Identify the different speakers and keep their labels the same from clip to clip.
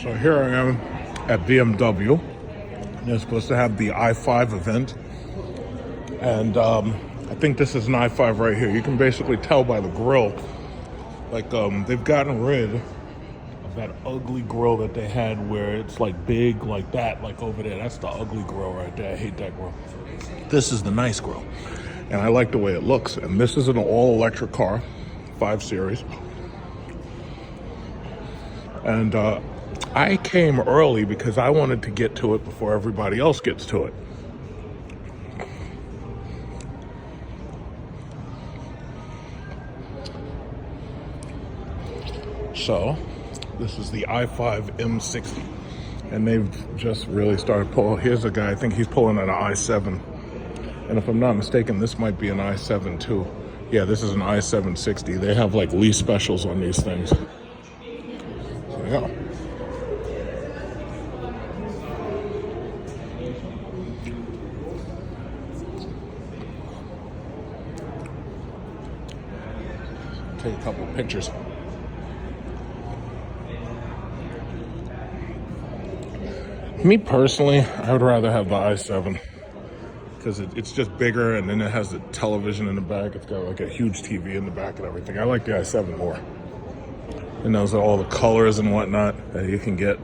Speaker 1: So here I am at BMW. They're supposed to have the i5 event. And I think this is an i5 right here. You can basically tell by the grill. Like they've gotten rid of that ugly grill that they had where it's like big like that, like over there. That's the ugly grill right there. I hate that grill. This is the nice grill. And I like the way it looks. And this is an all-electric car, 5 Series. And I came early because I wanted to get to it before everybody else gets to it. So, this is the i5 M60. And they've just really started pulling. Here's a guy, I think he's pulling an i7. And if I'm not mistaken, this might be an i7 too. Yeah, this is an i760. They have like lease specials on these things. So, yeah. Take a couple of pictures. Me personally, I would rather have the i7 because it's just bigger, and then it has the television in the back. It's got like a huge TV in the back and everything. I like the i7 more. And those are all the colors and whatnot that you can get.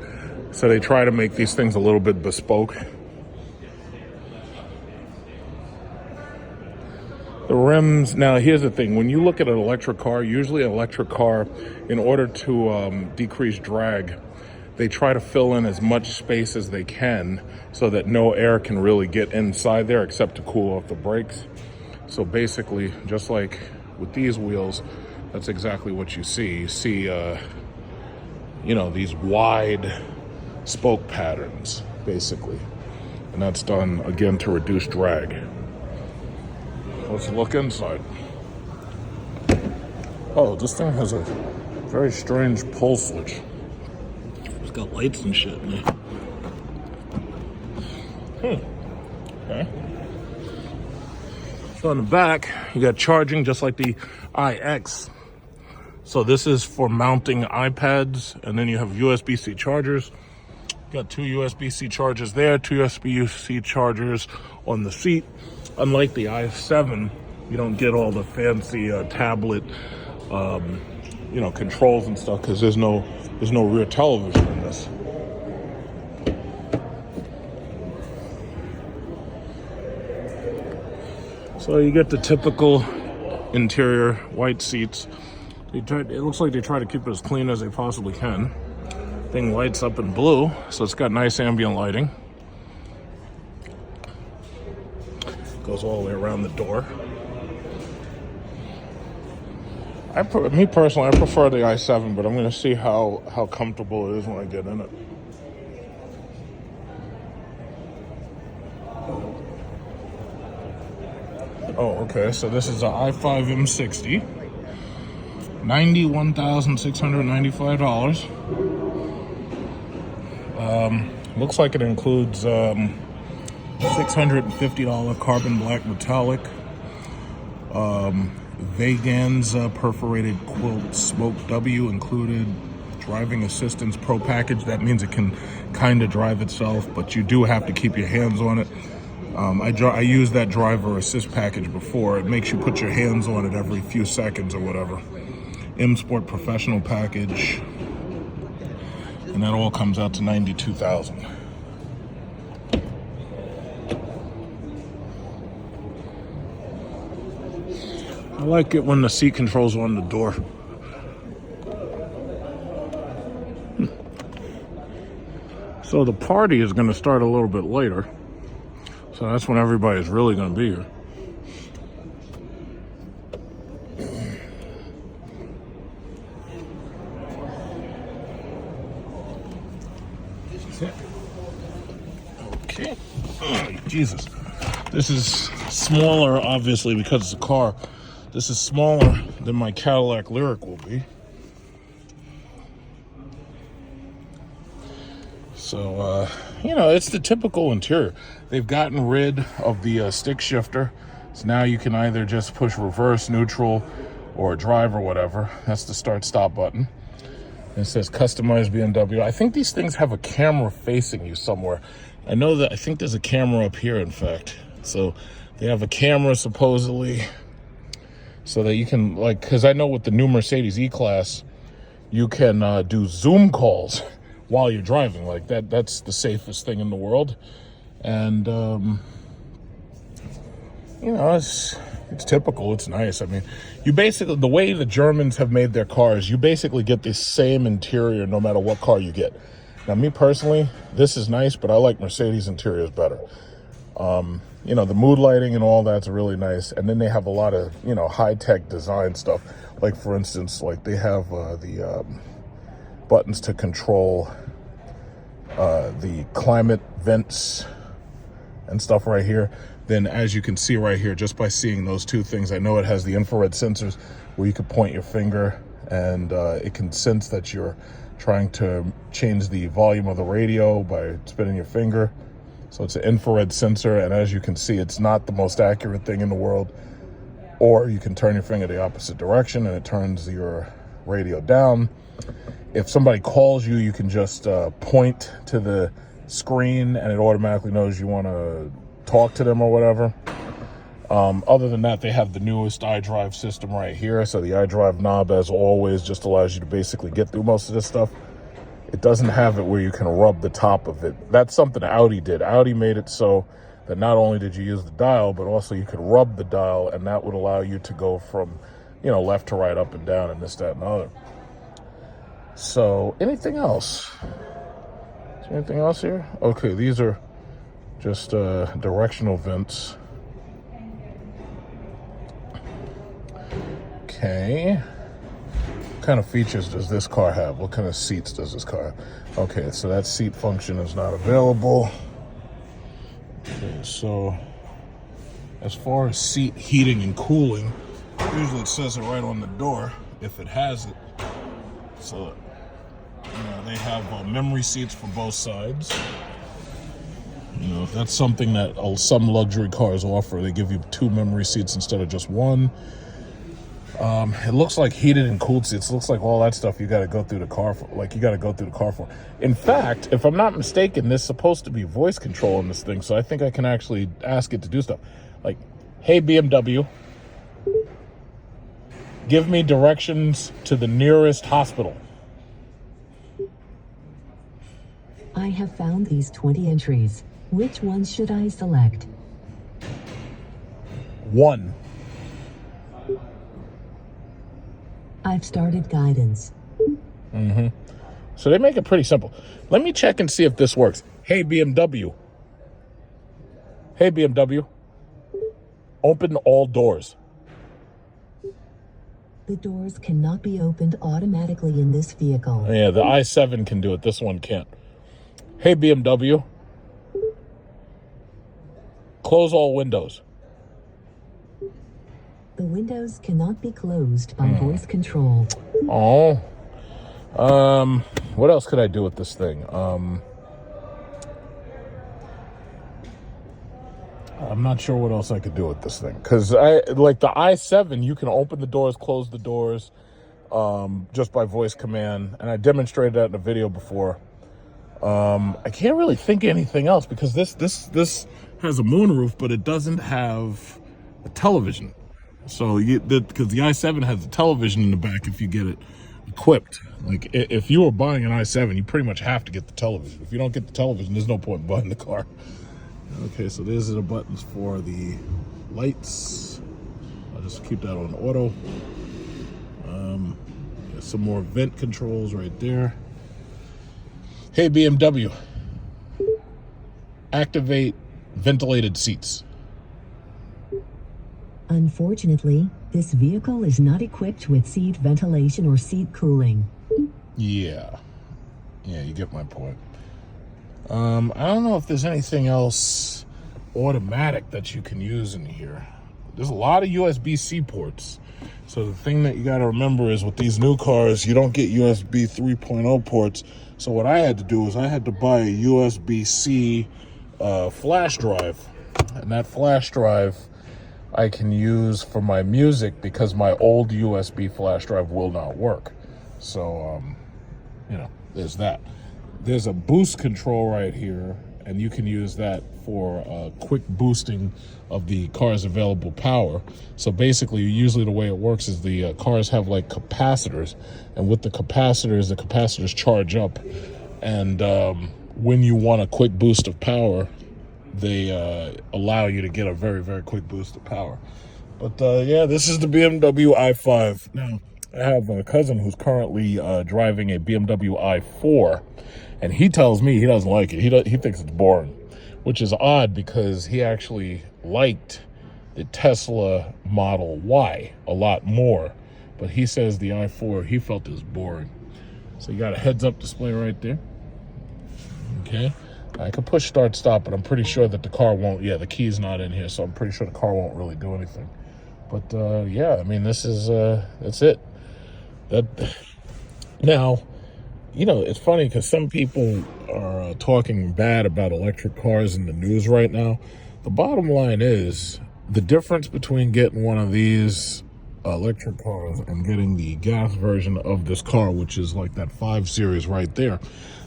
Speaker 1: So they try to make these things a little bit bespoke. The rims, now here's the thing. When you look at an electric car, usually an electric car, in order to decrease drag, they try to fill in as much space as they can so that no air can really get inside there except to cool off the brakes. So basically, just like with these wheels, that's exactly what you see. You see, you know, these wide spoke patterns, basically. And that's done, again, to reduce drag. Let's look inside. Oh, this thing has a very strange pull switch. It's got lights and shit in there. Okay. So on the back, you got charging just like the iX. So this is for mounting iPads, and then you have USB-C chargers. You got 2 USB-C chargers there, 2 USB-C chargers on the seat. Unlike the i7, you don't get all the fancy tablet, you know, controls and stuff because there's no rear television in this. So you get the typical interior white seats. It looks like they try to keep it as clean as they possibly can. Thing lights up in blue, so it's got nice ambient lighting. Goes all the way around the door. Me personally, I prefer the i7, but I'm going to see how comfortable it is when I get in it. Oh, okay, so this is an i5 M60. $91,695. Looks like it includes $650 carbon black metallic, Vegans perforated quilt smoke W included, driving assistance pro package. That means it can kind of drive itself, but you do have to keep your hands on it. I used that driver assist package before. It makes you put your hands on it every few seconds or whatever. M Sport professional package, and that all comes out to $92,000. I like it when the seat controls are on the door. So the party is going to start a little bit later. So that's when everybody's really going to be here. Okay. Oh, Jesus. This is smaller, obviously, because it's a car. This is smaller than my Cadillac Lyric will be. So, you know, it's the typical interior. They've gotten rid of the stick shifter. So now you can either just push reverse, neutral, or drive or whatever. That's the start-stop button. It says customized BMW. I think these things have a camera facing you somewhere. I know that, I think there's a camera up here, in fact. So they have a camera supposedly so that you can, like, because I know with the new Mercedes E-Class, you can do Zoom calls while you're driving. Like that's the safest thing in the world. And, you know, it's typical. It's nice. I mean, you basically, the way the Germans have made their cars, you basically get the same interior no matter what car you get. Now, me personally, this is nice, but I like Mercedes interiors better. You know, the mood lighting and all that's really nice. And then they have a lot of, you know, high-tech design stuff. Like, for instance, like they have the buttons to control the climate vents and stuff right here. Then as you can see right here, just by seeing those two things, I know it has the infrared sensors where you can point your finger and it can sense that you're trying to change the volume of the radio by spinning your finger. So it's an infrared sensor, and as you can see, it's not the most accurate thing in the world. Or you can turn your finger the opposite direction and it turns your radio down. If somebody calls you, you can just point to the screen and it automatically knows you want to talk to them or whatever. Other than that, they have the newest iDrive system right here. So the iDrive knob, as always, just allows you to basically get through most of this stuff. It doesn't have it where you can rub the top of it. That's something Audi did. Audi made it so that not only did you use the dial, but also you could rub the dial, and that would allow you to go from, you know, left to right, up and down, and this, that, and the other. So, anything else? Is there anything else here? Okay, these are just directional vents. Okay. What kind of features does this car have? What kind of seats does this car have? Okay, so that seat function is not available. Okay, so as far as seat heating and cooling, usually it says it right on the door if it has it. So, you know, they have memory seats for both sides. You know, if that's something that some luxury cars offer, they give you 2 memory seats instead of just 1. It looks like heated and cooled seats. It looks like all that stuff you got to go through the car for. Like, you got to go through the car for. In fact, if I'm not mistaken, there's supposed to be voice control in this thing, so I think I can actually ask it to do stuff. Like, hey, BMW, give me directions to the nearest hospital.
Speaker 2: I have found these 20 entries. Which one should I select?
Speaker 1: 1.
Speaker 2: I've started guidance.
Speaker 1: So they make it pretty simple. Let me check and see if this works. Hey, BMW. Hey, BMW. Open all doors.
Speaker 2: The doors cannot be opened automatically in this vehicle.
Speaker 1: Yeah, the i7 can do it. This one can't. Hey, BMW. Close all windows.
Speaker 2: The windows cannot be closed by voice control.
Speaker 1: Oh. What else could I do with this thing? I'm not sure what else I could do with this thing. Because like the i7, you can open the doors, close the doors, just by voice command. And I demonstrated that in a video before. I can't really think of anything else because this has a moonroof, but it doesn't have a television. So because the i7 has a television in the back if you get it equipped. Like if you were buying an i7, you pretty much have to get the television. If you don't get the television, there's no point in buying the car. Okay, so these are the buttons for the lights. I'll just keep that on auto. Some more vent controls right there. Hey, BMW, activate ventilated seats.
Speaker 2: Unfortunately, this vehicle is not equipped with seat ventilation or seat cooling.
Speaker 1: Yeah, you get my point. I don't know if there's anything else automatic that you can use in here. There's a lot of USB-C ports. So the thing that you got to remember is with these new cars, you don't get USB 3.0 ports. So what I had to do is I had to buy a USB-C flash drive. And that flash drive I can use for my music because my old USB flash drive will not work. So there's that. There's a boost control right here, and you can use that for quick boosting of the car's available power. So basically, usually the way it works is the cars have like capacitors, and with the capacitors charge up, and when you want a quick boost of power, they allow you to get a very, very quick boost of power. But yeah, this is the BMW i5. Now, I have a cousin who's currently driving a BMW i4, and he tells me he doesn't like it. He thinks it's boring, which is odd because he actually liked the Tesla Model Y a lot more. But he says the i4, he felt it was boring. So you got a heads-up display right there. Okay. I can push start stop, but I'm pretty sure that the car won't. Yeah, the key's not in here, so I'm pretty sure the car won't really do anything. But yeah, I mean, this is that's it. Now, you know, it's funny because some people are talking bad about electric cars in the news right now. The bottom line is the difference between getting one of these electric cars and getting the gas version of this car, which is like that 5 Series right there.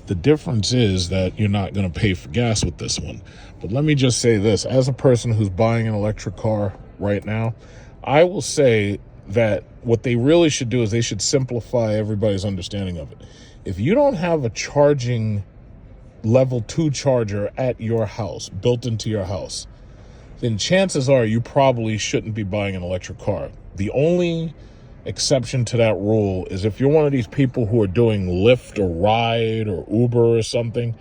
Speaker 1: The difference is that you're not going to pay for gas with this one. But let me just say this, as a person who's buying an electric car right now, I will say that what they really should do is they should simplify everybody's understanding of it. If you don't have a charging level 2 charger at your house, built into your house, then chances are you probably shouldn't be buying an electric car. The only exception to that rule is if you're one of these people who are doing Lyft or Ride or Uber or something,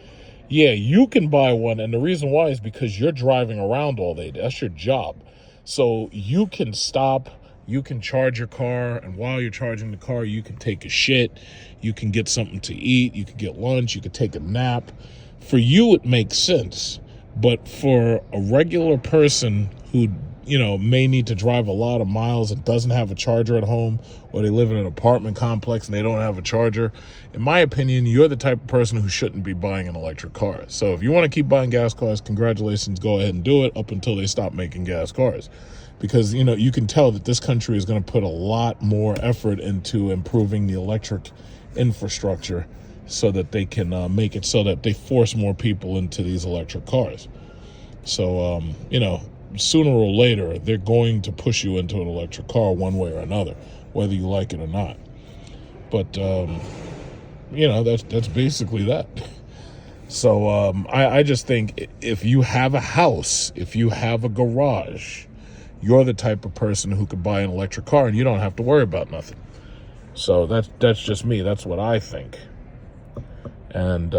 Speaker 1: yeah, you can buy one. And the reason why is because you're driving around all day. That's your job. So you can stop, you can charge your car, and while you're charging the car, you can take a shit, you can get something to eat, you can get lunch, you can take a nap. For you, it makes sense. But for a regular person who, you know, may need to drive a lot of miles and doesn't have a charger at home, or they live in an apartment complex and they don't have a charger, in my opinion, you're the type of person who shouldn't be buying an electric car. So if you want to keep buying gas cars, congratulations, go ahead and do it up until they stop making gas cars. Because, you know, you can tell that this country is going to put a lot more effort into improving the electric infrastructure so that they can make it so that they force more people into these electric cars. So, you know, sooner or later, they're going to push you into an electric car one way or another, whether you like it or not. But, you know, that's basically that. So I just think if you have a house, if you have a garage, you're the type of person who could buy an electric car and you don't have to worry about nothing. So that's just me. That's what I think. And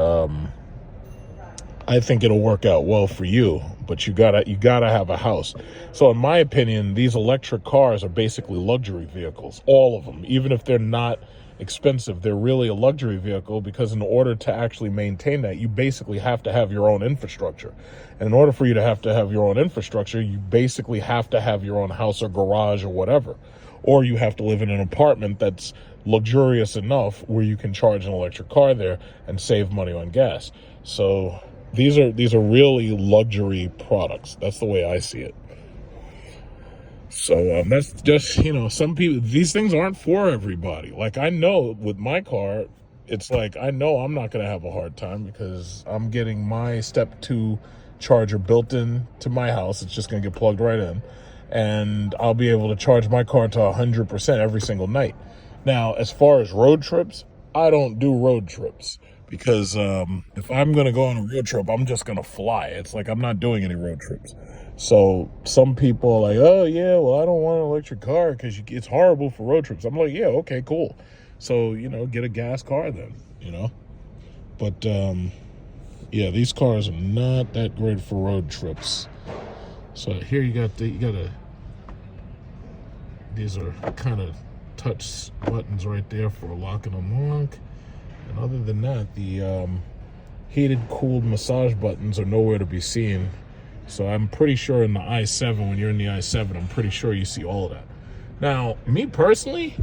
Speaker 1: I think it'll work out well for you, but you gotta have a house. So in my opinion, these electric cars are basically luxury vehicles, all of them. Even if they're not expensive, they're really a luxury vehicle because in order to actually maintain that, you basically have to have your own infrastructure. And in order for you to have your own infrastructure, you basically have to have your own house or garage or whatever. Or you have to live in an apartment that's luxurious enough where you can charge an electric car there and save money on gas. So these are really luxury products. That's the way I see it. So that's just, you know, some people, these things aren't for everybody. Like, I know with my car, it's like, I know I'm not going to have a hard time because I'm getting my step 2 charger built in to my house. It's just going to get plugged right in. And I'll be able to charge my car to 100% every single night. Now, as far as road trips, I don't do road trips because if I'm going to go on a road trip, I'm just going to fly. It's like I'm not doing any road trips. So some people are like, oh, yeah, well, I don't want an electric car because it's horrible for road trips. I'm like, yeah, okay, cool. So, you know, get a gas car then, you know. But, yeah, these cars are not that great for road trips. So here these are kind of touch buttons right there for lock and unlock. And other than that, the heated, cooled massage buttons are nowhere to be seen. So I'm pretty sure in the i7, when you're in the i7, I'm pretty sure you see all of that. Now, me personally,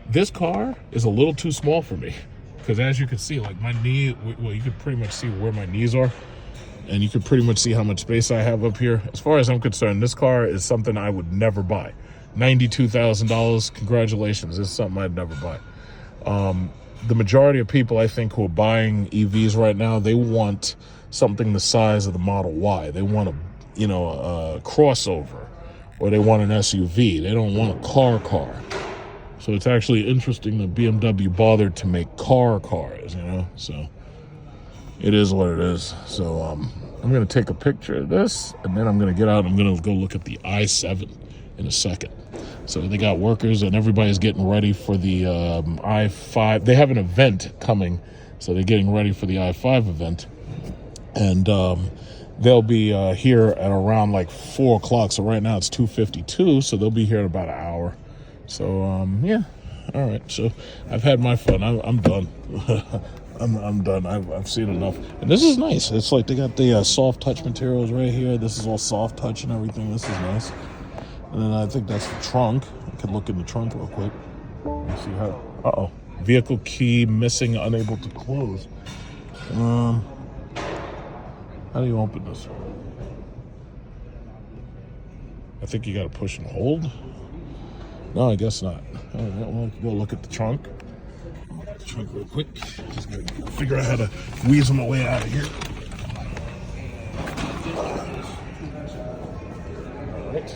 Speaker 1: this car is a little too small for me. Because as you can see, like my knee, well, you could pretty much see where my knees are. And you could pretty much see how much space I have up here. As far as I'm concerned, this car is something I would never buy. $92,000, congratulations, this is something I'd never buy. the majority of people, I think, who are buying EVs right now, they want something the size of the Model Y. They want a crossover, or they want an SUV. They don't want a car. So it's actually interesting that BMW bothered to make cars, So it is what it is. So I'm going to take a picture of this, and then I'm going to get out. I'm going to go look at the i7 in a second. So they got workers, and everybody's getting ready for the i5. They have an event coming, so they're getting ready for the i5 event. And they'll be here at around like 4 o'clock. So right now it's 2:52, so they'll be here in about an hour. So, yeah. All right. So I've had my fun. I'm done. I'm done. I've seen enough. And this is nice. It's like they got the soft touch materials right here. This is all soft touch and everything. This is nice. And then I think that's the trunk. I can look in the trunk real quick. Let's see how. Uh-oh. Vehicle key missing, unable to close. How do you open this? I think you got to push and hold. No, I guess not. All right, we'll go look at the trunk. Look at the trunk real quick. Just gotta figure out how to weasel my way out of here. All right.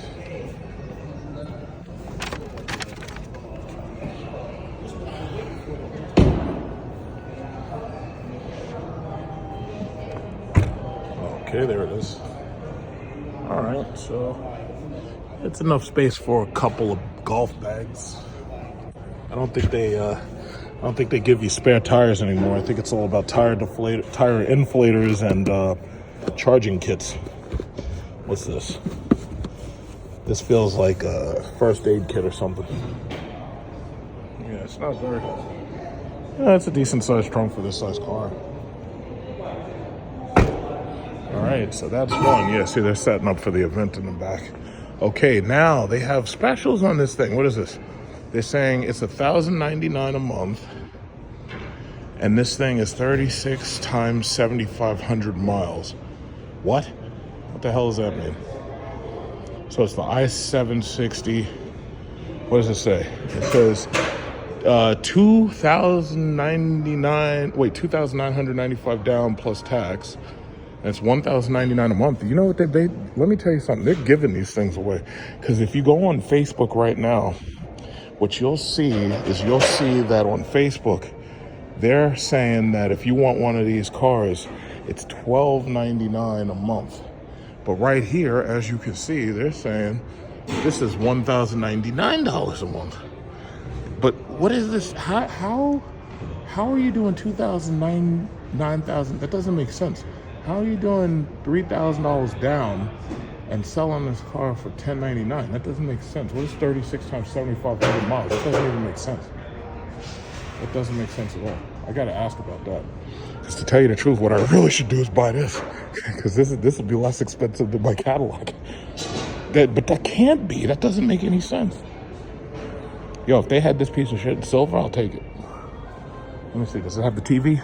Speaker 1: Okay, there it is. All right, so it's enough space for a couple of golf bags. I don't think they give you spare tires anymore. I think it's all about tire inflators and charging kits. What's this? This feels like a first aid kit or something. Yeah, it's not very. Yeah, it's a decent sized trunk for this size car. All right, so that's one. Yeah, see, they're setting up for the event in the back. Okay, now they have specials on this thing. What is this? They're saying it's $1,099 a month, and this thing is 36 times 7,500 miles. What? What the hell does that mean? So it's the i760. What does it say? It says $2,995 down plus tax. And it's $1,099 a month. You know what let me tell you something. They're giving these things away. Because if you go on Facebook right now, what you'll see that on Facebook, they're saying that if you want one of these cars, it's $1,299 a month. But right here, as you can see, they're saying this is $1,099 a month. But what is this? How are you doing $9,000? That doesn't make sense. How are you doing $3,000 down and selling this car for $1,099? That doesn't make sense. What is 36 times 7,500 miles? That doesn't even make sense. It doesn't make sense at all. I got to ask about that. Because to tell you the truth, what I really should do is buy this. Because this will be less expensive than my Cadillac. But that can't be. That doesn't make any sense. Yo, if they had this piece of shit in silver, I'll take it. Let me see. Does it have the TV?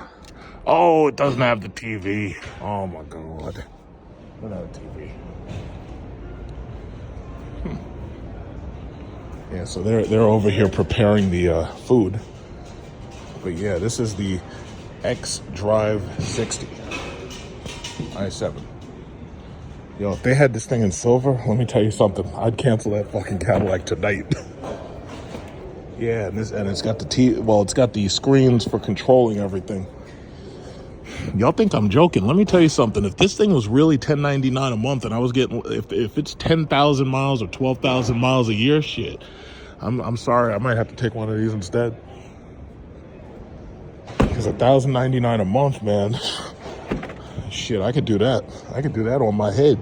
Speaker 1: Oh, it doesn't have the TV. Oh my God. Without a TV. Yeah, so they're over here preparing the food. But yeah, this is the xDrive 60 i7. Yo, if they had this thing in silver, let me tell you something. I'd cancel that fucking Cadillac tonight. Yeah, and it's got it's got the screens for controlling everything. Y'all think I'm joking? Let me tell you something. If this thing was really $1,099 a month, and I was getting, if it's 10,000 miles or 12,000 miles a year, shit, I'm sorry, I might have to take one of these instead. Because $1,099 a month, man, shit, I could do that. I could do that on my head.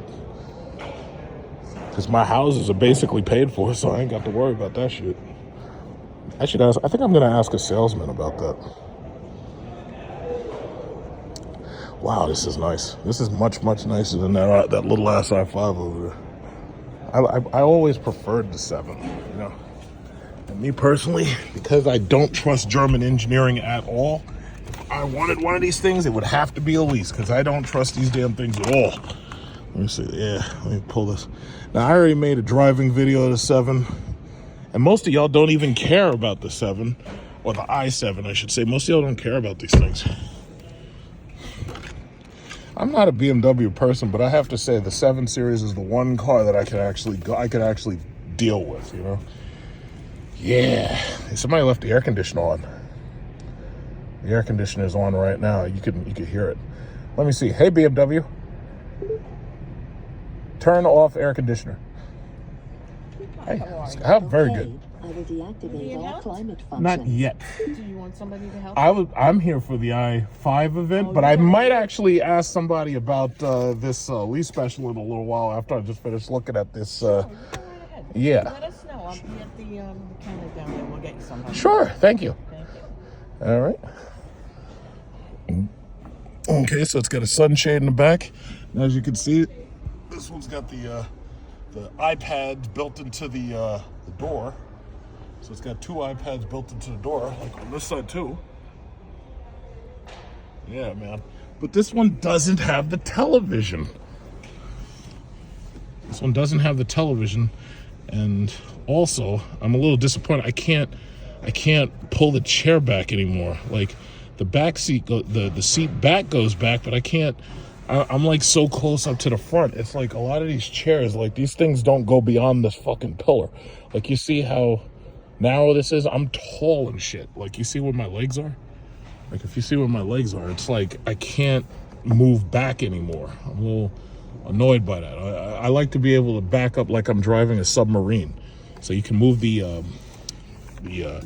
Speaker 1: Because my houses are basically paid for, so I ain't got to worry about that shit. I think I'm gonna ask a salesman about that. Wow, this is nice. This is much, much nicer than that little ass i5 over there. I always preferred the 7, you know. And me personally, because I don't trust German engineering at all, if I wanted one of these things, it would have to be a Lease, because I don't trust these damn things at all. Let me see. Yeah, let me pull this. Now, I already made a driving video of the 7, and most of y'all don't even care about the 7. Or the i7, I should say. Most people don't care about these things. I'm not a BMW person, but I have to say the 7 Series is the one car that I could actually deal with, you know? Yeah. Somebody left the air conditioner on. The air conditioner is on right now. You can hear it. Let me see. Hey, BMW. Turn off air conditioner. Hey, very good.
Speaker 2: I will deactivate all climate functions.
Speaker 1: Not yet.
Speaker 3: Do you want somebody to help?
Speaker 1: I'm here for the i5 event, but I might actually ask somebody about this Lease special in a little while after I just finish looking at this.
Speaker 3: Go right ahead.
Speaker 1: Yeah.
Speaker 3: Let us know. I'll be at the counter down there. We'll get you somebody.
Speaker 1: Sure. Thank you.
Speaker 3: Thank you.
Speaker 1: All right. Okay, so it's got a sunshade in the back. And as you can see, this one's got the iPad built into the door. So it's got 2 iPads built into the door, like on this side too. Yeah, man. But this one doesn't have the television. This one doesn't have the television, and also I'm a little disappointed. I can't pull the chair back anymore. Like the back seat, the seat back goes back, but I can't. I'm like so close up to the front. It's like a lot of these chairs, like these things don't go beyond this fucking pillar. Like you see how narrow this is? I'm tall and shit. Like you see where my legs are? Like if you see where my legs are, it's like I can't move back anymore. I'm a little annoyed by that. I like to be able to back up like I'm driving a submarine. So you can move the wheel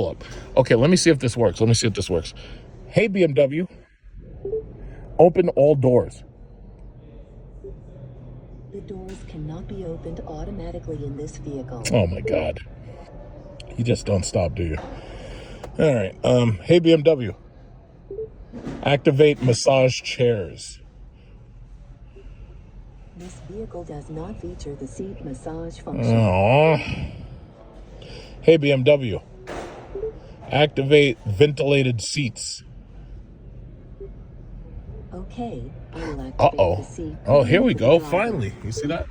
Speaker 1: up. Okay, let me see if this works. Hey, BMW. Open all doors.
Speaker 2: The doors cannot be opened automatically in this vehicle.
Speaker 1: Oh my God. You just don't stop, do you? All right. Hey, BMW. Activate massage chairs.
Speaker 2: This vehicle does not feature the seat massage function.
Speaker 1: Aww. Hey, BMW. Activate ventilated seats.
Speaker 2: Okay, I will activate the seat.
Speaker 1: Oh, here we go. Finally. You see that?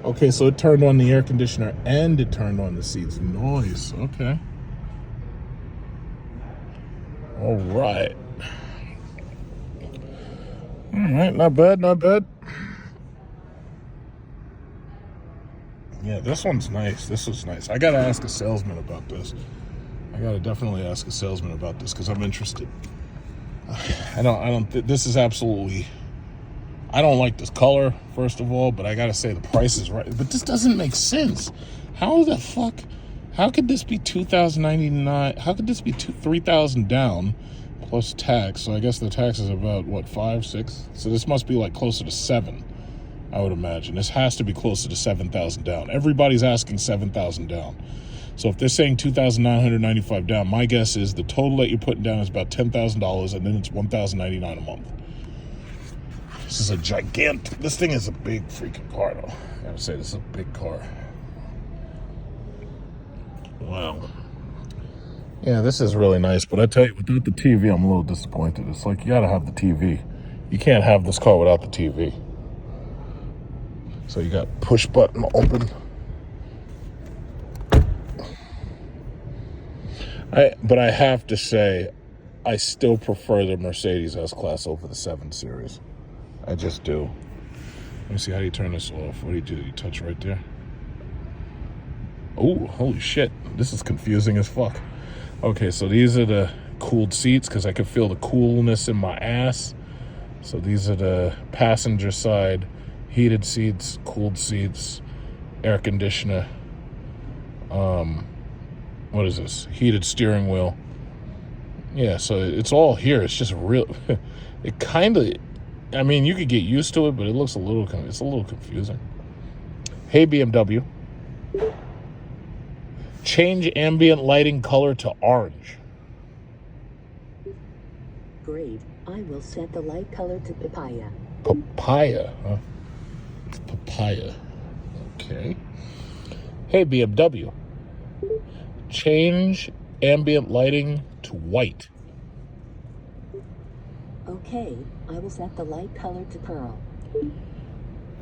Speaker 1: Okay, so it turned on the air conditioner and it turned on the seats. Nice. Okay. All right. All right. Not bad. Yeah, this one's nice. This is nice. I got to ask a salesman about this. Because I'm interested. This is absolutely, I don't like this color, first of all, but I gotta say the price is right. But this doesn't make sense. How could this be $2,099? How could this be $3,000 down plus tax? So I guess the tax is about, what, 5, 6? So this must be like closer to 7, I would imagine. This has to be closer to 7,000 down. Everybody's asking 7,000 down. So if they're saying $2,995 down, my guess is the total that you're putting down is about $10,000, and then it's $1,099 a month. This is a gigantic. This thing is a big freaking car, though. I gotta say, this is a big car. Wow. Yeah, this is really nice, but I tell you, without the TV, I'm a little disappointed. It's like you gotta have the TV. You can't have this car without the TV. So you got push button open. But I have to say, I still prefer the Mercedes S-Class over the 7 Series. I just do. Let me see, how do you turn this off? What do? You touch right there? Oh, holy shit. This is confusing as fuck. Okay, so these are the cooled seats because I can feel the coolness in my ass. So these are the passenger side, heated seats, cooled seats, air conditioner. What is this? Heated steering wheel. Yeah, so it's all here. It's just real. It kind of, I mean, you could get used to it, but it's a little confusing. Hey, BMW. Change ambient lighting color to orange.
Speaker 2: Great. I will set the light color to papaya.
Speaker 1: Papaya, huh? It's papaya. Okay. Hey, BMW. Change ambient lighting to white.
Speaker 2: Okay, I will set the light color to pearl.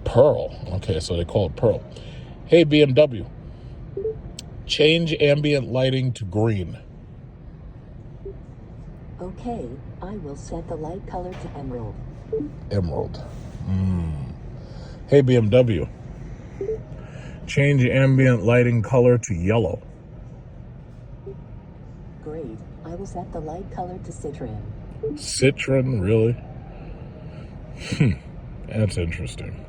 Speaker 1: Pearl. Okay, so they call it pearl. Hey, BMW. Change ambient lighting to green.
Speaker 2: Okay, I will set the light color to emerald.
Speaker 1: Emerald. Hey, BMW. Change ambient lighting color to yellow.
Speaker 2: Great, I will set the light color to citron.
Speaker 1: Citron, really? That's interesting.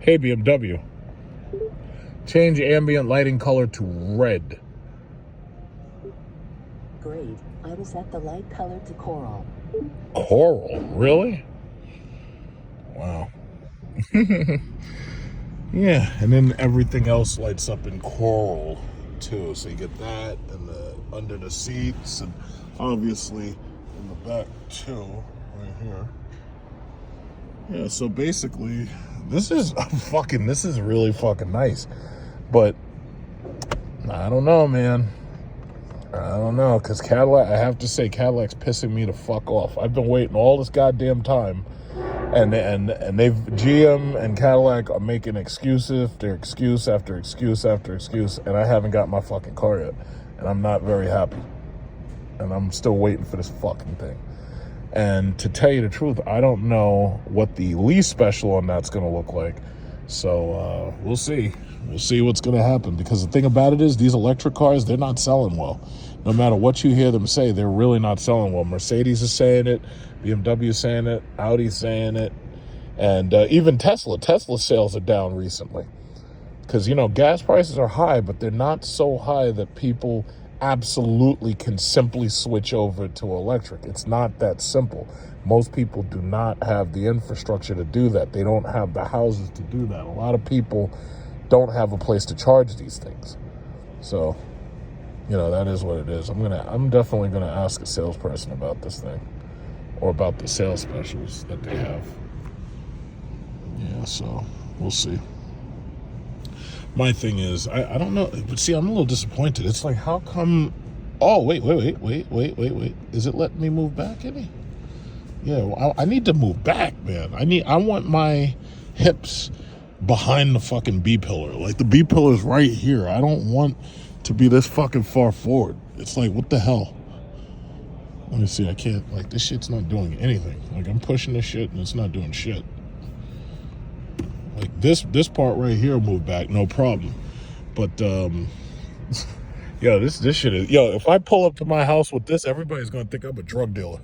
Speaker 1: Hey, BMW. Change ambient lighting color to red.
Speaker 2: Great, I will set the light color to coral.
Speaker 1: Coral, really? Wow. Yeah, and then everything else lights up in coral too. So you get that, and the under the seats, and obviously in the back too, right here. Yeah, so basically, this is really fucking nice. But I don't know, man. I don't know, because Cadillac, I have to say, Cadillac's pissing me the fuck off. I've been waiting all this goddamn time, and GM and Cadillac are making excuse after excuse after excuse after excuse, and I haven't got my fucking car yet, and I'm not very happy, and I'm still waiting for this fucking thing. And to tell you the truth, I don't know what the lease special on that's going to look like. So we'll see. We'll see what's going to happen. Because the thing about it is, these electric cars, they're not selling well. No matter what you hear them say, they're really not selling well. Mercedes is saying it. BMW is saying it. Audi's saying it. And even Tesla. Tesla sales are down recently. Because, you know, gas prices are high, but they're not so high that people absolutely can simply switch over to electric. It's not that simple. Most people do not have the infrastructure to do that. They don't have the houses to do that. A lot of people don't have a place to charge these things. So, you know, that is what it is. I'm definitely gonna ask a salesperson about this thing, or about the sales specials that they have. Yeah, so we'll see. My thing is, I don't know, but see, I'm a little disappointed. It's like, how come? Oh, wait. Is it letting me move back any? Yeah, well, I need to move back, man. I want my hips behind the fucking B pillar. Like, the B pillar is right here. I don't want to be this fucking far forward. It's like, what the hell? Let me see. I can't, like, this shit's not doing anything. Like, I'm pushing this shit and it's not doing shit. Like, this part right here moved back, no problem. But yo, this shit is, yo, if I pull up to my house with this, everybody's gonna think I'm a drug dealer.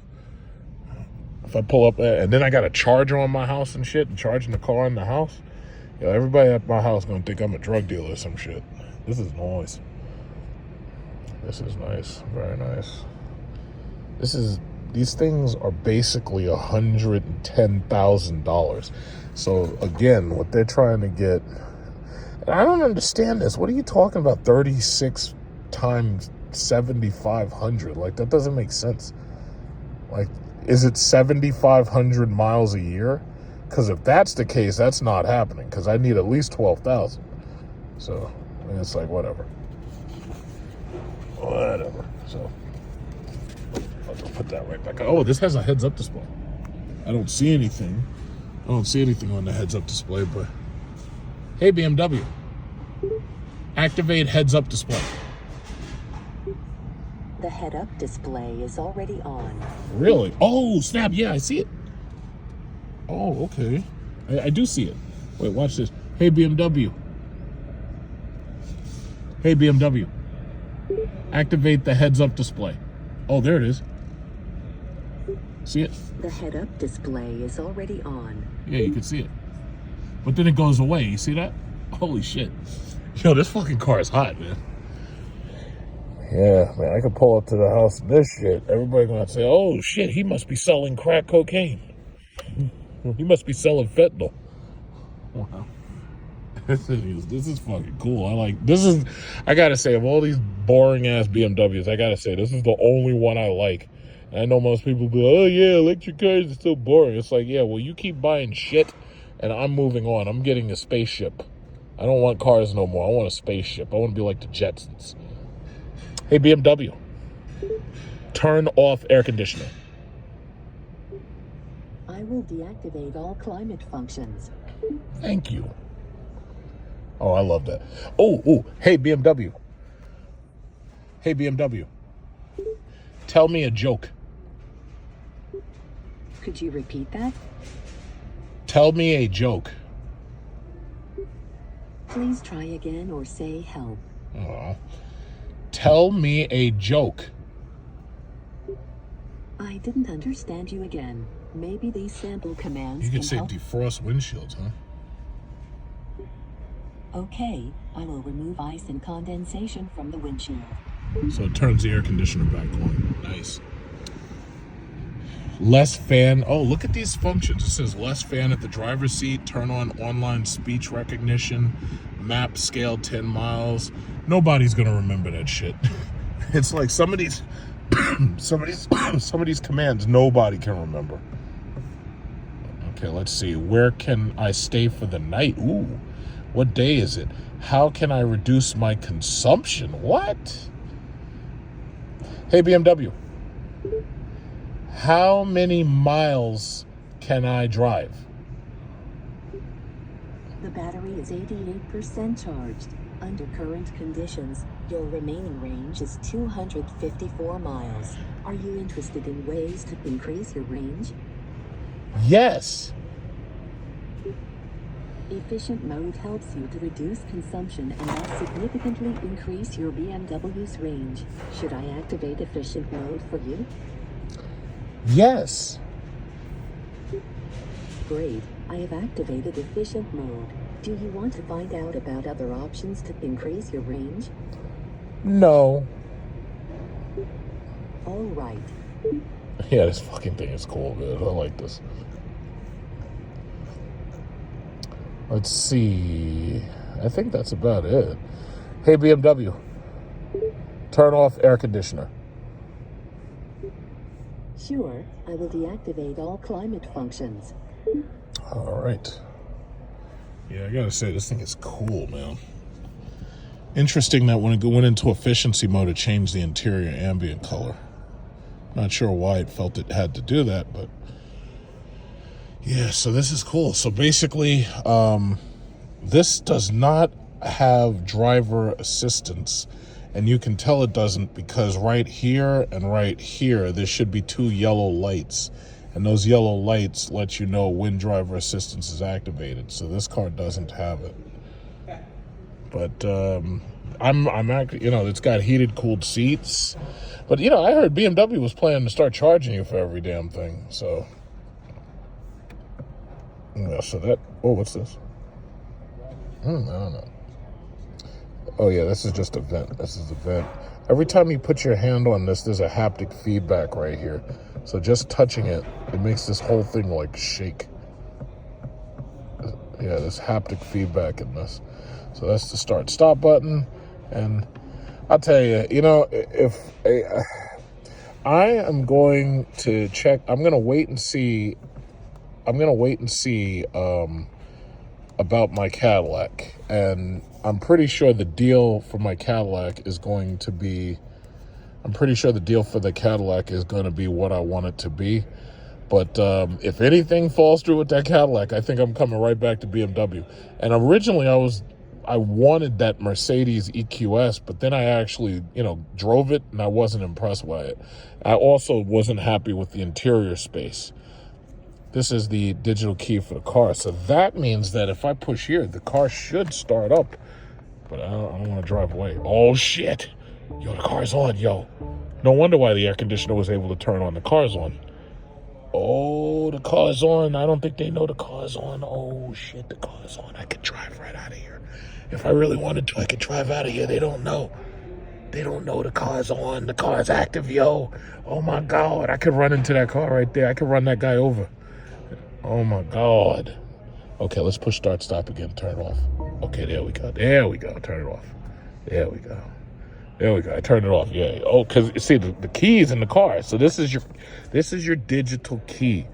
Speaker 1: If I pull up and then I got a charger on my house and shit, and charging the car in the house, yo, everybody at my house gonna think I'm a drug dealer or some shit. This is nice. This is nice, very nice. These things are basically $110,000. So again, what they're trying to get, and I don't understand this. What are you talking about? 36 times 7,500? Like, that doesn't make sense. Like, is it 7,500 miles a year? Because if that's the case, that's not happening. Because I need at least 12,000. So it's like, whatever. So I'll put that right back. Oh, this has a heads-up display. I don't see anything on the heads-up display, but hey, BMW, activate heads-up display.
Speaker 2: The head-up display is already on.
Speaker 1: Really? Oh, snap. Yeah, I see it. Oh, okay. I do see it. Wait, watch this. Hey, BMW. Hey, BMW. Activate the heads-up display. Oh, there it is. See it?
Speaker 2: The head-up display is already on.
Speaker 1: Yeah, you can see it. But then it goes away. You see that? Holy shit. Yo, this fucking car is hot, man. Yeah, man, I could pull up to the house and this shit. Everybody gonna say, oh shit, he must be selling crack cocaine. He must be selling fentanyl. Wow. This is fucking cool. I gotta say, of all these boring ass BMWs, I gotta say, this is the only one I like. And I know most people be like, oh yeah, electric cars are so boring. It's like, yeah, well, you keep buying shit and I'm moving on. I'm getting a spaceship. I don't want cars no more. I want a spaceship. I want to be like the Jetsons. Hey, BMW, turn off air conditioning.
Speaker 2: I will deactivate all climate functions.
Speaker 1: Thank you. Oh, I love that. Oh, hey, BMW. Hey, BMW. Tell me a joke.
Speaker 2: Could you repeat that?
Speaker 1: Tell me a joke.
Speaker 2: Please try again or say help.
Speaker 1: Oh. Tell me a joke.
Speaker 2: I didn't understand you again. Maybe these sample commands
Speaker 1: You
Speaker 2: can
Speaker 1: could say
Speaker 2: help.
Speaker 1: defrost windshields, huh?
Speaker 2: Okay, I will remove ice and condensation from the windshield.
Speaker 1: So it turns the air conditioner back on. Nice. Less fan. Oh, look at these functions. It says less fan at the driver's seat, turn on online speech recognition, map scale 10 miles. Nobody's going to remember that shit. It's like some of these commands nobody can remember. Okay, let's see. Where can I stay for the night? Ooh, what day is it? How can I reduce my consumption? What? Hey, BMW. How many miles can I drive?
Speaker 2: The battery is 88% charged. Under current conditions, your remaining range is 254 miles. Are you interested in ways to increase your range?
Speaker 1: Yes.
Speaker 2: Efficient mode helps you to reduce consumption and thus significantly increase your BMW's range. Should I activate efficient mode for you?
Speaker 1: Yes.
Speaker 2: Great, I have activated efficient mode. Do you want to find out about other options to increase your range?
Speaker 1: No.
Speaker 2: All right.
Speaker 1: Yeah, this fucking thing is cool, man. I like this. Let's see. I think that's about it. Hey, BMW. Turn off air conditioner.
Speaker 2: Sure, I will deactivate all climate functions.
Speaker 1: All right. Yeah, I gotta say, this thing is cool, man. Interesting that when it went into efficiency mode, it changed the interior ambient color. Not sure why it felt it had to do that, but yeah, so this is cool. So basically, this does not have driver assistance, and you can tell it doesn't because right here and right here, there should be two yellow lights, and those yellow lights let you know when driver assistance is activated. So this car doesn't have it. But I'm actually, it's got heated, cooled seats. But I heard BMW was planning to start charging you for every damn thing. So yeah, so that. Oh, what's this? I don't know. Oh yeah, this is just a vent. This is a vent. Every time you put your hand on this, there's a haptic feedback right here. So just touching it, it makes this whole thing like shake. Yeah, there's haptic feedback in this. So that's the start stop button. And I'll tell you, if I am going to check, I'm going to wait and see about my Cadillac. And I'm pretty sure the deal for my Cadillac is going to be, what I want it to be. But if anything falls through with that Cadillac, I think I'm coming right back to BMW. And originally I wanted that Mercedes EQS, but then I actually, drove it and I wasn't impressed by it. I also wasn't happy with the interior space. This is the digital key for the car. So that means that if I push here, the car should start up. But I don't want to drive away. Oh, shit. Yo, the car's on, yo. No wonder why the air conditioner was able to turn on. The car's on. Oh, the car's on. I don't think they know the car's on. Oh, shit, the car's on. I could drive right out of here. If I really wanted to, I could drive out of here. They don't know. They don't know the car's on. The car's active, yo. Oh, my God. I could run into that car right there. I could run that guy over. Oh, my God. Okay, let's push start, stop again. Turn it off. Okay, there we go. There we go. Turn it off. There we go. There we go. I turned it off. Yeah. Oh, because see the key is in the car. So this is your digital key.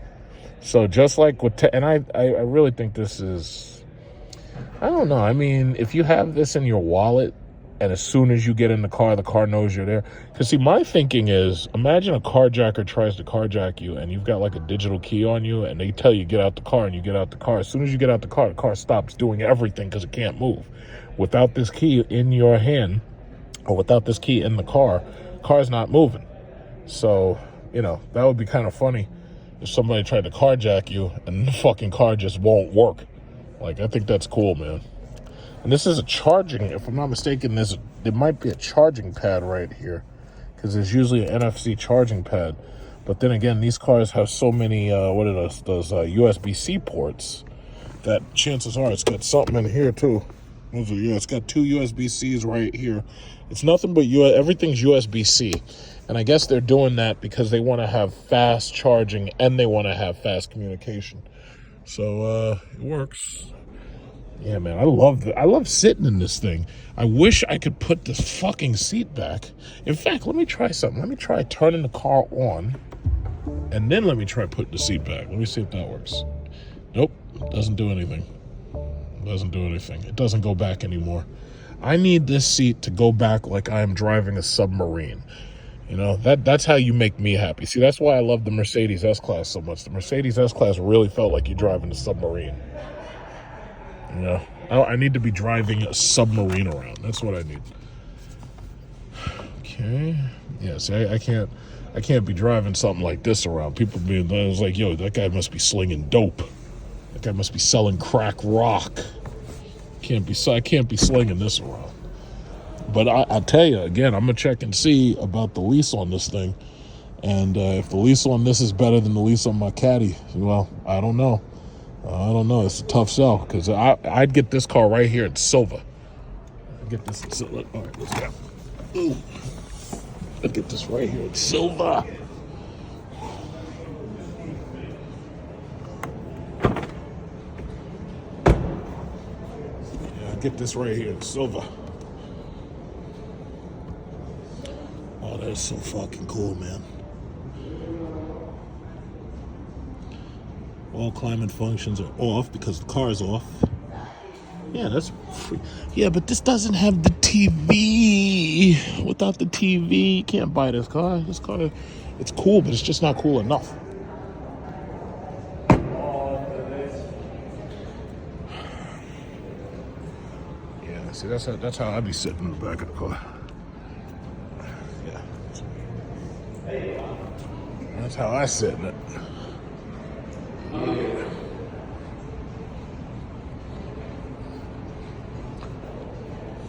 Speaker 1: So just like with and I really think this is. I don't know. I mean, if you have this in your wallet, And as soon as you get in the car knows you're there. Because see, my thinking is, imagine a carjacker tries to carjack you and you've got like a digital key on you and they tell you get out the car and you get out the car. As soon as you get out the car stops doing everything because it can't move. Without this key in your hand or without this key in the car's not moving. So, you know, that would be kind of funny if somebody tried to carjack you and the fucking car just won't work. Like, I think that's cool, man. And this is a charging, if I'm not mistaken, there might be a charging pad right here because there's usually an NFC charging pad. But then again, these cars have so many, those USB-C ports that chances are it's got something in here too. Yeah, it's got two USB-Cs right here. It's nothing but everything's USB-C. And I guess they're doing that because they want to have fast charging and they want to have fast communication. So it works. Yeah, man, I love sitting in this thing. I wish I could put this fucking seat back. In fact, let me try something. Let me try turning the car on, and then let me try putting the seat back. Let me see if that works. Nope, it doesn't do anything. It doesn't go back anymore. I need this seat to go back like I am driving a submarine. You know, that's how you make me happy. See, that's why I love the Mercedes S-Class so much. The Mercedes S-Class really felt like you're driving a submarine. You know, I need to be driving a submarine around. That's what I need. Okay. Yeah, see, I can't be driving something like this around. People being, I was like, yo, that guy must be slinging dope. That guy must be selling crack rock. I can't be slinging this around. But I'll tell you, again, I'm going to check and see about the lease on this thing. And if the lease on this is better than the lease on my Caddy, well, I don't know. It's a tough sell because I'd get this car right here in silver. I'd get this in silver. All right, let's go. Ooh. I'd get this right here in silver. Yeah, I'd get this right here in silver. Oh, that's so fucking cool, man. All climate functions are off because the car's off. Yeah, that's free. Yeah, but this doesn't have the TV. Without the TV, you can't buy this car. This car, it's cool, but it's just not cool enough. Yeah, see, that's how I'd be sitting in the back of the car. Yeah. That's how I sit in it.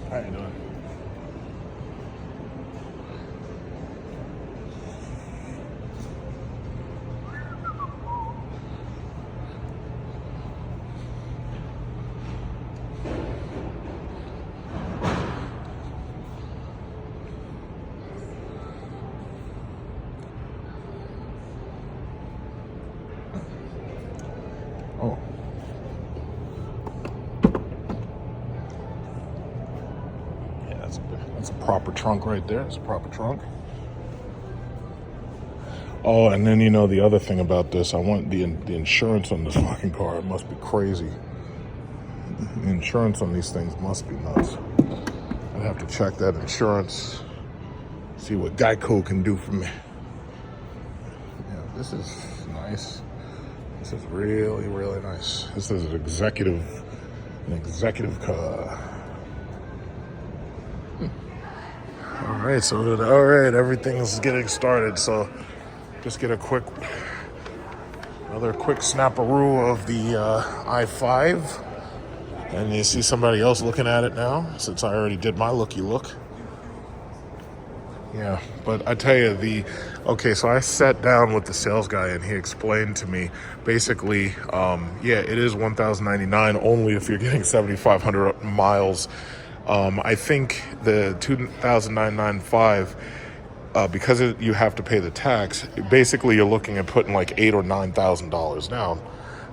Speaker 1: How you doing? Oh. Yeah, that's a proper trunk right there. It's a proper trunk. Oh, and then, you know, the other thing about this, I want the insurance on this fucking car. It must be crazy. The insurance on these things must be nuts. I'd have to check that insurance, see what Geico can do for me. Yeah, this is nice. This is really, really nice. This is an executive car. All right, everything's getting started. So just get another quick snapperoo of the i5. And you see somebody else looking at it now, since I already did my looky look. Yeah, but I tell you, so I sat down with the sales guy and he explained to me, basically, it is $1,099 only if you're getting 7,500 miles. I think the $2,995, because you have to pay the tax, basically you're looking at putting like $8,000 or $9,000 down.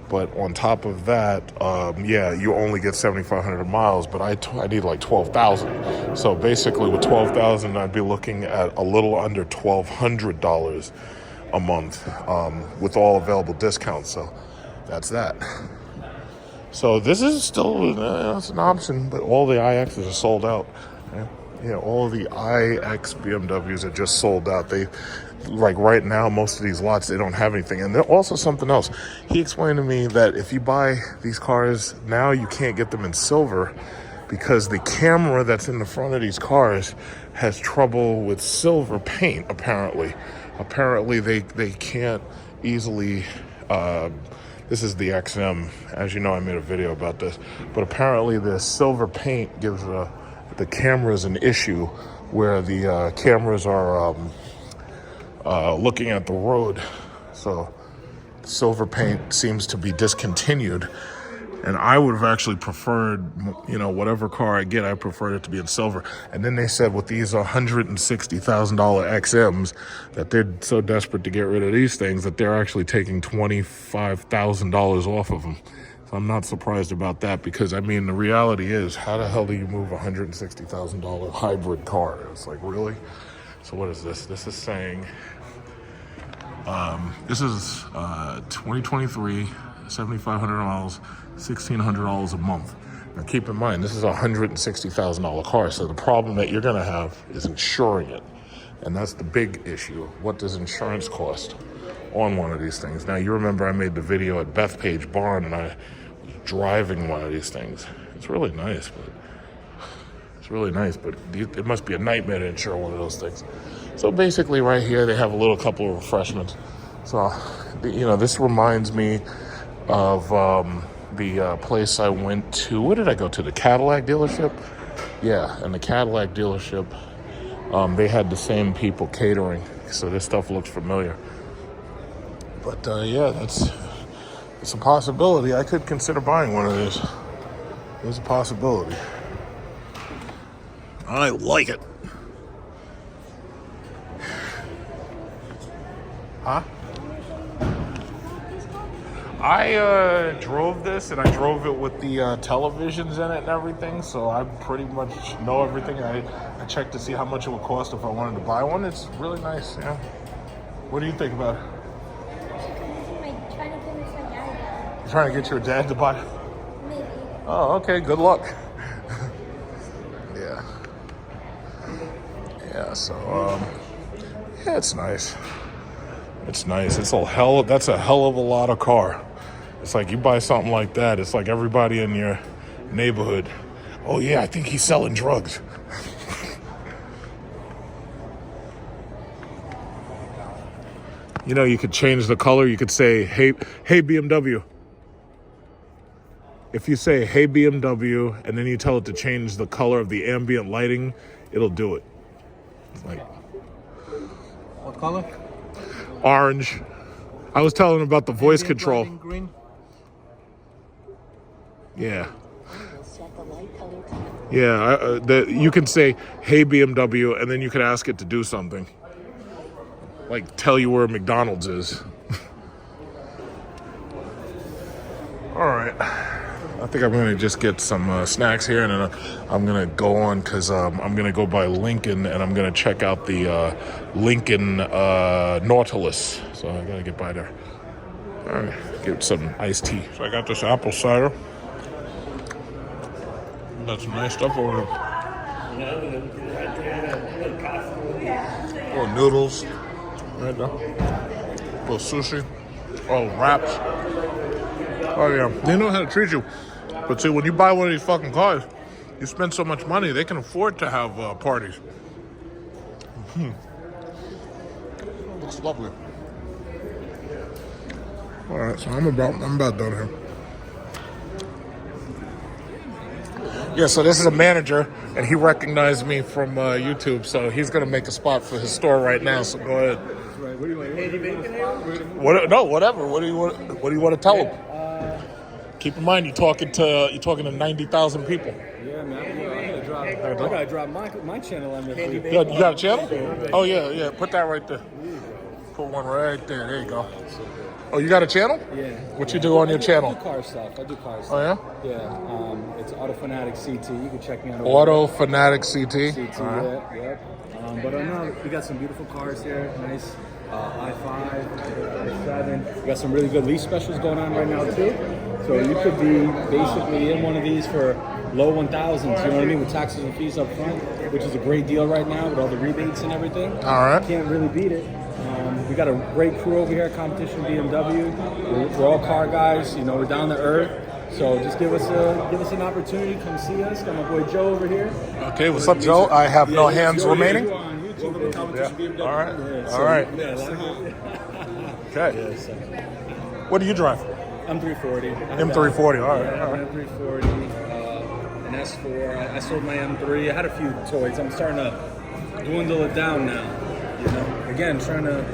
Speaker 1: But on top of that, you only get 7,500 miles, but I need like 12,000. So basically with 12,000, I'd be looking at a little under $1,200 a month with all available discounts. So that's that. So this is still it's an option, but all the iXs are sold out. Yeah. Yeah, all of the iX BMWs are just sold out. They, like right now, most of these lots, they don't have anything. And there's also something else. He explained to me that if you buy these cars now, you can't get them in silver because the camera that's in the front of these cars has trouble with silver paint, apparently. Apparently, they can't easily... this is the XM. As you know, I made a video about this. But apparently, the silver paint gives the cameras an issue where the cameras are looking at the road. So silver paint seems to be discontinued. And I would have actually preferred, you know, whatever car I get, I preferred it to be in silver. And then they said with these $160,000 XMs that they're so desperate to get rid of these things that they're actually taking $25,000 off of them. So I'm not surprised about that because, I mean, the reality is, how the hell do you move a $160,000 hybrid car? It's like, really? So what is this? This is saying, this is 2023, 7,500 miles, $1,600 a month. Now keep in mind, this is a $160,000 car, so the problem that you're going to have is insuring it. And that's the big issue. What does insurance cost on one of these things? Now, you remember I made the video at Bethpage Barn, and I was driving one of these things. It's really nice, but it must be a nightmare to insure one of those things. So basically right here, they have a little couple of refreshments. So, you know, this reminds me of the place I went to. Where did I go to? The Cadillac dealership? Yeah, and the Cadillac dealership, they had the same people catering. So this stuff looks familiar. But yeah, it's a possibility. I could consider buying one of these. There's a possibility. I like it. Huh? I drove this, and I drove it with the televisions in it and everything, so I pretty much know everything. I checked to see how much it would cost if I wanted to buy one. It's really nice, yeah. What do you think about it? You're trying to get your dad to buy it?
Speaker 4: Maybe.
Speaker 1: Oh, okay, good luck. Yeah. Yeah, so, yeah, it's nice. It's nice. That's a hell of a lot of car. It's like you buy something like that, it's like everybody in your neighborhood, oh yeah, I think he's selling drugs. You know, you could change the color. You could say, hey BMW. If you say, hey BMW, and then you tell it to change the color of the ambient lighting, it'll do it. It's like,
Speaker 5: what color?
Speaker 1: Orange. I was telling him about the voice control.
Speaker 5: Green.
Speaker 1: Yeah.
Speaker 2: Set the light color to
Speaker 1: Yeah, you can say, hey BMW, and then you can ask it to do something. Like, tell you where McDonald's is. All right. I think I'm going to just get some snacks here, and then I'm going to go on because I'm going to go by Lincoln, and I'm going to check out the Lincoln Nautilus. So I got to get by there. All right, get some iced tea. So I got this apple cider. Got some nice stuff over there. Little noodles. Right there. Little sushi. Oh, wraps. Oh, yeah. They know how to treat you. But see, when you buy one of these fucking cars, you spend so much money, they can afford to have parties. Looks lovely. All right, so I'm about done here. Yeah, so this is a manager, and he recognized me from YouTube, so he's going to make a spot for his store right now, so go ahead.
Speaker 5: Right. What do you want? Hey,
Speaker 1: No, whatever. What do you want to tell him? Keep in mind, you're talking to 90,000 people.
Speaker 5: Yeah, man. I gotta drop my channel on there.
Speaker 1: You got a channel? Oh yeah. Put that right there. Put one right there. There you go. Oh, you got a channel?
Speaker 5: Yeah.
Speaker 1: What you do on your channel?
Speaker 5: I do car stuff.
Speaker 1: Oh yeah?
Speaker 5: Yeah. It's Auto Fanatic CT. You can check me out.
Speaker 1: Auto Fanatic CT.
Speaker 5: CT.
Speaker 1: All right.
Speaker 5: Yep. But no, we got some beautiful cars here. Nice. i5, i7. We got some really good lease specials going on right now too. So you could be basically in one of these for low 1,000s, you know what I mean, with taxes and fees up front. which is a great deal right now with all the rebates and everything.
Speaker 1: All right.
Speaker 5: Can't really beat it. We got a great crew over here at Competition BMW. We're all car guys. You know, we're down to earth. So just give us an opportunity. Come see us. Got my boy Joe over here.
Speaker 1: Okay, what's up, Joe? I have no hands remaining.
Speaker 5: You on YouTube, Competition BMW.
Speaker 1: All right.
Speaker 5: Yeah,
Speaker 1: All right.
Speaker 5: Yeah, a lot of
Speaker 1: Okay.
Speaker 5: yeah, so.
Speaker 1: What do you drive?
Speaker 5: M340.
Speaker 1: M340. All right.
Speaker 5: Yeah,
Speaker 1: All right.
Speaker 5: M340. An S4. I sold my M3. I had a few toys. I'm starting to dwindle it down now. You know, again, trying to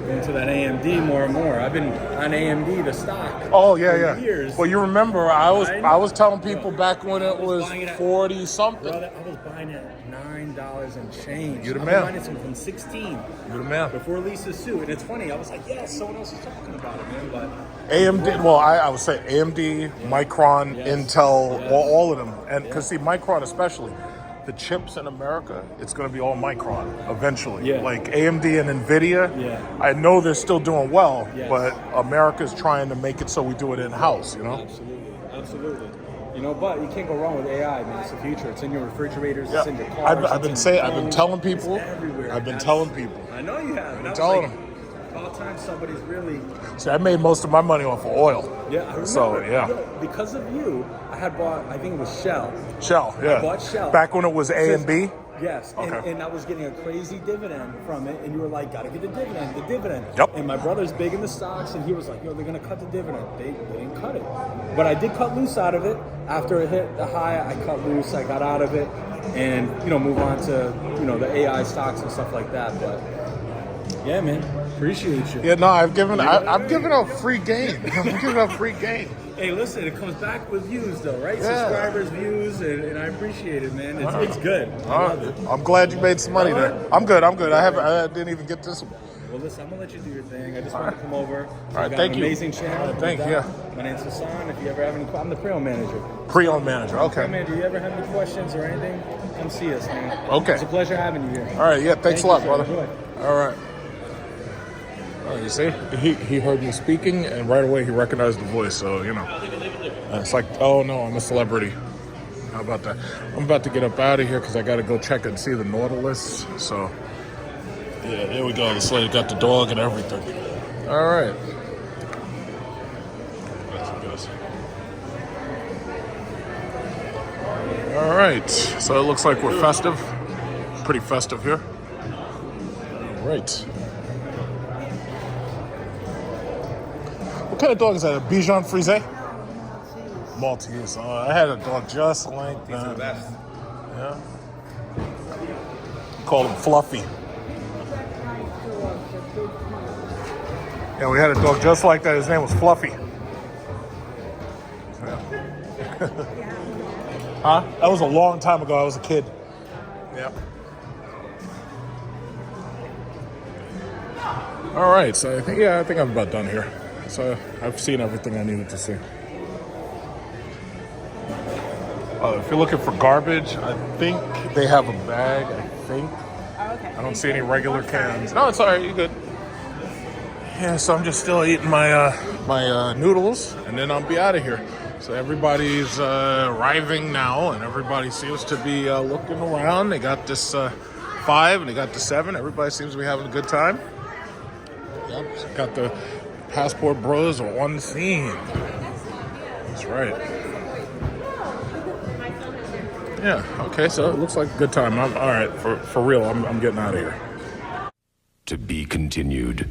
Speaker 5: go into that AMD more and more. I've been on AMD, the stock.
Speaker 1: Oh yeah,
Speaker 5: for
Speaker 1: yeah.
Speaker 5: Years.
Speaker 1: Well, you remember I was telling people back when it was
Speaker 5: buying it at-
Speaker 1: 40 something.
Speaker 5: Brother, I was buying it at $9 and change.
Speaker 1: You the
Speaker 5: I've
Speaker 1: man.
Speaker 5: been buying it from 16
Speaker 1: You're the man.
Speaker 5: before Lease's suit. And it's funny. I was like, yeah, someone else is talking about it, man. But
Speaker 1: AMD. Well, I would say AMD, Micron,
Speaker 5: Yes.
Speaker 1: Intel,
Speaker 5: Yes.
Speaker 1: all of them. And because see, Micron especially, the chips in America, it's going to be all Micron eventually.
Speaker 5: Yeah.
Speaker 1: Like AMD and Nvidia.
Speaker 5: Yeah.
Speaker 1: I know they're still doing well,
Speaker 5: Yes.
Speaker 1: but America's trying to make it so we do it in house. You know.
Speaker 5: absolutely, absolutely. You know, but you can't go wrong with AI, man. It's the future. It's in your refrigerators.
Speaker 1: Yeah.
Speaker 5: It's in your cars.
Speaker 1: I've been telling people.
Speaker 5: It's everywhere.
Speaker 1: I've been telling people.
Speaker 5: I know you have. And I was
Speaker 1: telling
Speaker 5: like, about time somebody's really.
Speaker 1: See, I made most of my money off of oil.
Speaker 5: Yeah, I remember.
Speaker 1: So, yeah.
Speaker 5: Yo, because of you, I had bought. I think it was Shell.
Speaker 1: Shell, yeah.
Speaker 5: I bought Shell.
Speaker 1: Back when it was A and B.
Speaker 5: Yes,
Speaker 1: Okay.
Speaker 5: and I was getting a crazy dividend from it, and you were like, gotta get the dividend.
Speaker 1: Yep.
Speaker 5: And my brother's big in the stocks, and he was like, yo, they're gonna cut the dividend. They didn't cut it. But I did cut loose out of it. After it hit the high, I cut loose, I got out of it, and, you know, move on to, you know, the AI stocks and stuff like that. But, yeah, man, appreciate you.
Speaker 1: Yeah, no, I'm giving out free game. I'm giving out free game.
Speaker 5: Hey, listen, it comes back with views, though, right?
Speaker 1: Yeah.
Speaker 5: Subscribers, views, and I appreciate it, man. It's good. I love it.
Speaker 1: I'm glad you made some money
Speaker 5: All
Speaker 1: there.
Speaker 5: right.
Speaker 1: I'm good. I didn't even get this one.
Speaker 5: Well, listen, I'm gonna let you do your thing. I just wanted to come over.
Speaker 1: All right,
Speaker 5: Got
Speaker 1: thank
Speaker 5: an
Speaker 1: you.
Speaker 5: amazing channel.
Speaker 1: All right, thank you, yeah.
Speaker 5: My name's Hassan. If you ever have any, I'm the pre-owned manager.
Speaker 1: Pre-owned manager.
Speaker 5: Hey,
Speaker 1: Okay.
Speaker 5: man, do you ever have any questions or anything? Come see us, man.
Speaker 1: Okay.
Speaker 5: It's a pleasure having you here.
Speaker 1: All right. Yeah. Thanks a
Speaker 5: Thank
Speaker 1: lot,
Speaker 5: you,
Speaker 1: brother.
Speaker 5: sir. Enjoy.
Speaker 1: All right. Oh, you see, he heard me speaking, and right away he recognized the voice. So you know, it's like, oh no, I'm a celebrity. How about that? I'm about to get up out of here because I got to go check and see the Nautilus. So yeah, here we go. This lady got the dog and everything. All right. All right. So it looks like we're festive. Pretty festive here. All right. What kind of dog is that? A Bichon Frise? Maltese. I had a dog just like that. These are the best. Yeah. Call him Fluffy. Yeah, we had a dog just like that. His name was Fluffy. Yeah. Huh? That was a long time ago. I was a kid. Yeah. All right. So I think I'm about done here. So I've seen everything I needed to see. If you're looking for garbage, I think they have a bag. I think.
Speaker 3: Oh, okay.
Speaker 1: I don't see any regular cans. No, it's all right. You're good. Yeah, so I'm just still eating my noodles, and then I'll be out of here. So everybody's arriving now, and everybody seems to be looking around. They got this 5, and they got the 7. Everybody seems to be having a good time. Yep, so got the Passport Bros on scene. That's right. Yeah, okay, so it looks like a good time. All right, for real, I'm getting out of here.
Speaker 4: To be continued.